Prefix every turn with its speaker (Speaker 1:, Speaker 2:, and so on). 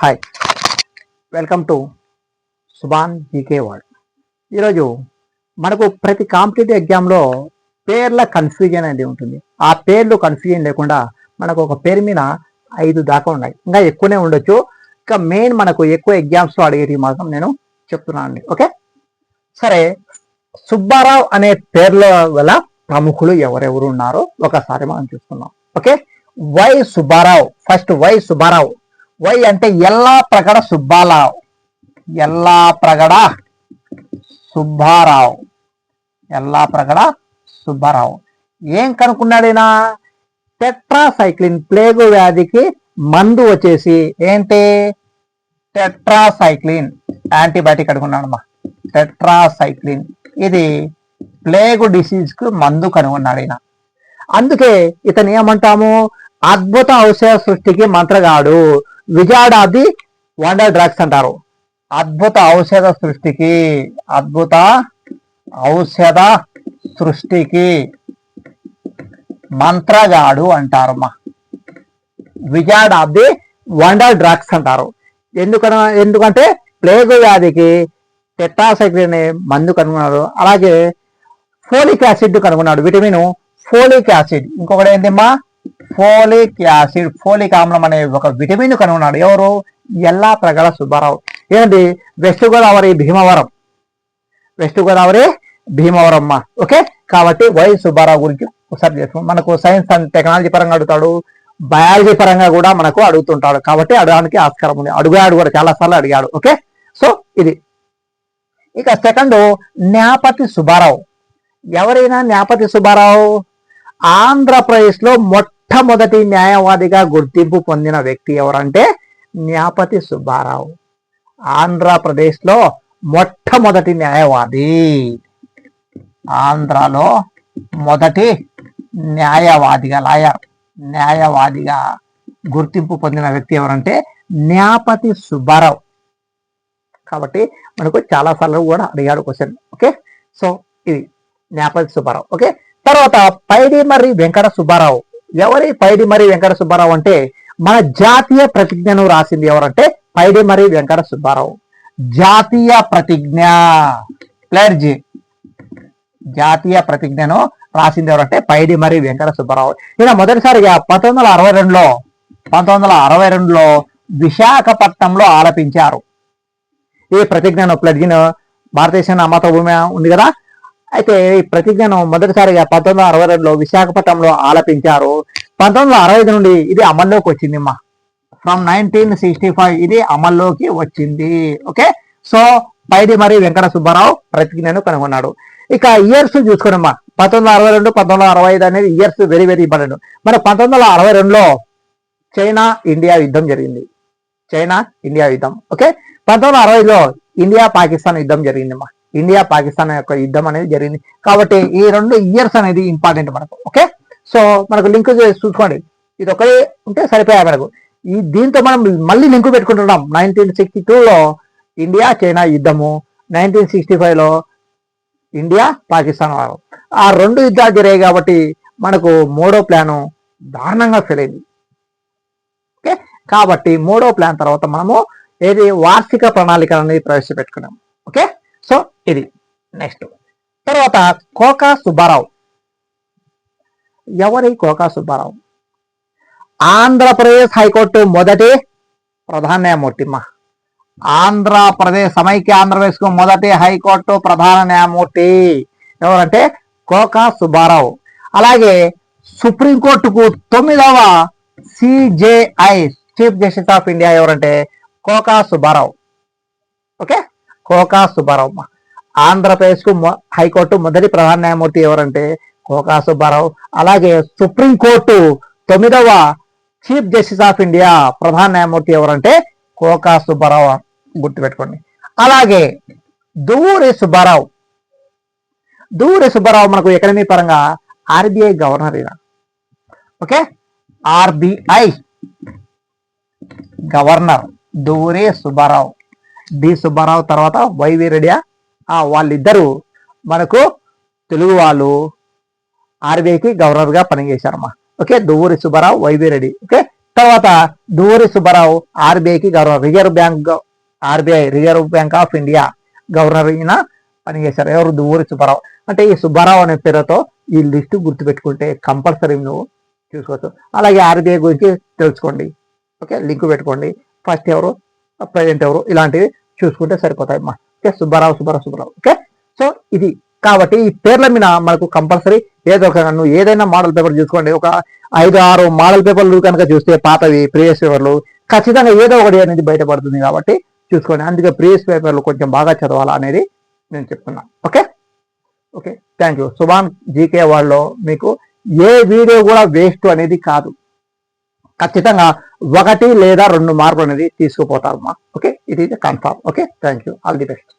Speaker 1: Hi, welcome to Subhan GK world. ఈరోజు మనకు ప్రతి కాంపిటేటివ్ ఎగ్జామ్లో పేర్ల కన్ఫ్యూజన్ అనేది ఉంటుంది. ఆ పేర్లు కన్ఫ్యూజన్ లేకుండా మనకు ఒక పేరు మీద 5 దాకా ఉన్నాయి, ఇంకా ఎక్కువనే ఉండొచ్చు. ఇంకా మెయిన్ మనకు ఎక్కువ ఎగ్జామ్స్లో అడిగేది మాత్రం నేను చెప్తున్నాను అండి. ఓకే, సరే. సుబ్బారావు అనే పేర్ల గల ప్రముఖులు ఎవరెవరు ఉన్నారో ఒకసారి మనం చూసుకుందాం. Okay, Y Subbarao. First Y Subbarao. Y అంటే ఎల్లాప్రగడ సుబ్బారావు. ఎల్లాప్రగడ సుబ్బారావు. ఎల్లాప్రగడ సుబ్బారావు ఏం కనుక్కున్నాడైనా? టెట్రాసైక్లిన్, ప్లేగు వ్యాధికి మందు వచ్చేసి ఏంటి? టెట్రాసైక్లిన్ యాంటీబయాటిక్ కనుక్కున్నాడమ్మా. టెట్రాసైక్లిన్ ఇది ప్లేగు డిసీజ్ కు మందు కనుగొన్నాడు ఈయన. అందుకే ఇతను ఏమంటాము? అద్భుత ఔషధ సృష్టికి మంత్రగాడు, wizard of the wonder drugs అంటారు. అద్భుత ఔషధ సృష్టికి, అద్భుత ఔషధ సృష్టికి మంత్రగాడు అంటారమ్మా. Wizard of the wonder drugs అంటారు. ఎందుకంటే ప్లేగు వ్యాధికి టెట్రాసైక్లిన్ అనే మందు కనుగొన్నాడు. అలాగే ఫోలిక్ యాసిడ్ కనుగొన్నాడు, విటమిన్ ఫోలిక్ యాసిడ్. ఇంకొకటి ఏంటమ్మా? ఫోలిక్ యాసిడ్, ఫోలిక్ ఆమ్లం అనే ఒక విటమిన్ కనుగొన్నాడు. ఎవరు? ఎల్లాప్రగడ సుబ్బారావు. ఏంటి? వెస్ట్ గోదావరి భీమవరం. వెస్ట్ గోదావరి భీమవరం అమ్మా. ఓకే, కాబట్టి వై సుబ్బారావు గురించి ఒకసారి చేసుకుంటాం. మనకు సైన్స్ అండ్ టెక్నాలజీ పరంగా అడుగుతాడు, బయాలజీ పరంగా కూడా మనకు అడుగుతుంటాడు. కాబట్టి అడగడానికి ఆస్కారం ఉంది. అడిగాడు కూడా, చాలా సార్లు అడిగాడు. ఓకే, సో ఇది. ఇక సెకండ్, న్యాపతి సుబ్బారావు. ఎవరైనా న్యాపతి సుబ్బారావు ఆంధ్రప్రదేశ్ లో మొట్టమొదటి న్యాయవాదిగా గుర్తింపు పొందిన వ్యక్తి ఎవరంటే న్యాపతి సుబ్బారావు. ఆంధ్రప్రదేశ్ లో మొట్టమొదటి న్యాయవాది, ఆంధ్రాలో మొదటి న్యాయవాదిగా, లాయర్ న్యాయవాదిగా గుర్తింపు పొందిన వ్యక్తి ఎవరంటే న్యాపతి సుబ్బారావు. కాబట్టి మనకు చాలా సార్లు కూడా అడిగాడు క్వశ్చన్. ఓకే, సో ఇది న్యాపతి సుబ్బారావు. ఓకే, తర్వాత పైడిమర్రి వెంకట సుబ్బారావు. ఎవరి పైడిమర్రి వెంకట సుబ్బారావు అంటే మన జాతీయ ప్రతిజ్ఞను రాసింది ఎవరంటే పైడిమర్రి వెంకట సుబ్బారావు. జాతీయ ప్రతిజ్ఞ, ప్లెడ్జ్, జాతీయ ప్రతిజ్ఞను రాసింది ఎవరంటే పైడిమర్రి వెంకట సుబ్బారావు. ఈయన మొదటిసారిగా 1962లో విశాఖపట్నంలో ఆలపించారు. ఈ ప్రతిజ్ఞను, ప్లెడ్జ్ను భారతదేశం అమత భూమి ఉంది కదా, అయితే ఈ ప్రతిజ్ఞను మొదటిసారిగా 1962లో విశాఖపట్నంలో ఆలపించారు. 1965 నుండి ఇది అమల్లోకి వచ్చింది అమ్మా. ఫ్రమ్ 1965 ఇది అమల్లోకి వచ్చింది. ఓకే, సో పైడిమర్రి వెంకట సుబ్బారావు ప్రతిజ్ఞను కనుగొన్నాడు. ఇక ఇయర్స్ చూసుకోండమ్మా. 1962, 1965 అనేది ఇయర్స్ వెరీ వెరీ ఇంపార్టెంట్. మరి 1962లో చైనా ఇండియా యుద్ధం జరిగింది. చైనా ఇండియా యుద్ధం. ఓకే, 1965లో ఇండియా పాకిస్తాన్ యుద్ధం జరిగిందమ్మా. ఇండియా పాకిస్తాన్ యొక్క యుద్ధం అనేది జరిగింది. కాబట్టి ఈ 2 ఇయర్స్ అనేది ఇంపార్టెంట్ మనకు. ఓకే, సో మనకు లింక్ చూసుకోండి. ఇది ఒకటే ఉంటే సరిపోయా మనకు. దీంతో మనం మళ్ళీ లింక్ పెట్టుకుంటున్నాం. 1962లో ఇండియా చైనా యుద్ధము, 1965లో ఇండియా పాకిస్తాన్ వారు. ఆ 2 యుద్ధాలు జరిగాయి కాబట్టి మనకు మూడో ప్లాను దారుణంగా ఫెయిల్ అయింది. ఓకే, కాబట్టి మూడో ప్లాన్ తర్వాత మనము ఏది వార్షిక ప్రణాళిక అనేది ప్రవేశపెట్టుకున్నాం. ఓకే, సో ఇది నెక్స్ట్. తర్వాత కోకా సుబ్బారావు. ఎవరి కోకా సుబ్బారావు? ఆంధ్రప్రదేశ్ హైకోర్టు మొదటి ప్రధాన న్యాయమూర్తి. ఆంధ్రప్రదేశ్, సమైక్య ఆంధ్రప్రదేశ్ కు మొదటి హైకోర్టు ప్రధాన న్యాయమూర్తి ఎవరంటే కోకా సుబ్బారావు. అలాగే సుప్రీంకోర్టుకు 9వ CJI, chief justice of India ఎవరంటే కోకా సుబ్బారావు. ఓకే, కోకా సుబ్బారావు. ఆంధ్రప్రదేశ్ కు హైకోర్టు మొదటి ప్రధాన న్యాయమూర్తి ఎవరంటే కోకా సుబ్బారావు. అలాగే సుప్రీంకోర్టు 9వ చీఫ్ జస్టిస్ ఆఫ్ ఇండియా ప్రధాన న్యాయమూర్తి ఎవరంటే కోకా సుబ్బారావు, గుర్తుపెట్టుకోండి. అలాగే దువ్వూరి సుబ్బారావు. దువ్వూరి సుబ్బారావు మనకు ఎకనమీ పరంగా RBI governor. Okay, RBI governor Duvvuri Subbarao. D Subbarao తర్వాత వైవి రెడ్డి, వాళ్ళిద్దరూ మనకు తెలుగు వాళ్ళు ఆర్బీఐకి గవర్నర్ గా పనిచేశారమ్మా. Okay, Duvvuri Subbarao, Y V Reddy. Okay, తర్వాత దువ్వూరి సుబ్బారావు ఆర్బీఐకి governor, reserve bank of India governor అయిన పనిచేశారు. ఎవరు? దువ్వూరి సుబ్బారావు. అంటే ఈ సుబ్బారావు అనే పేరుతో ఈ లిస్టు గుర్తుపెట్టుకుంటే కంపల్సరీ నువ్వు చూసుకోవచ్చు. అలాగే ఆర్బీఐ గురించి తెలుసుకోండి. ఓకే, లింక్ పెట్టుకోండి. ఫస్ట్ ఎవరు, ప్రెజెంట్ ఎవరు, ఇలాంటివి చూసుకుంటే సరిపోతాయి అమ్మా. ఓకే, సుబ్బారావు. ఓకే, సో ఇది కాబట్టి ఈ పేర్ల మీద మనకు కంపల్సరీ ఏదో ఒక నువ్వు ఏదైనా మోడల్ పేపర్ చూసుకోండి. ఒక 5-6 మోడల్ పేపర్లు కనుక చూస్తే పాతవి ప్రీవియస్ పేపర్లు ఖచ్చితంగా ఏదో ఒకటి అనేది బయటపడుతుంది కాబట్టి చూసుకోండి. అందుకే ప్రీవియస్ పేపర్లు కొంచెం బాగా చదవాలా అనేది నేను చెప్తున్నా. Okay, thank you. Subhan GK వాళ్ళలో మీకు ఏ వీడియో కూడా వేస్ట్ అనేది కాదు. ఖచ్చితంగా 1 లేదా 2 మార్కులు అనేది తీసుకుపోతారమ్మా. ఓకే, ఇది confirm. Okay, thank you. All the best.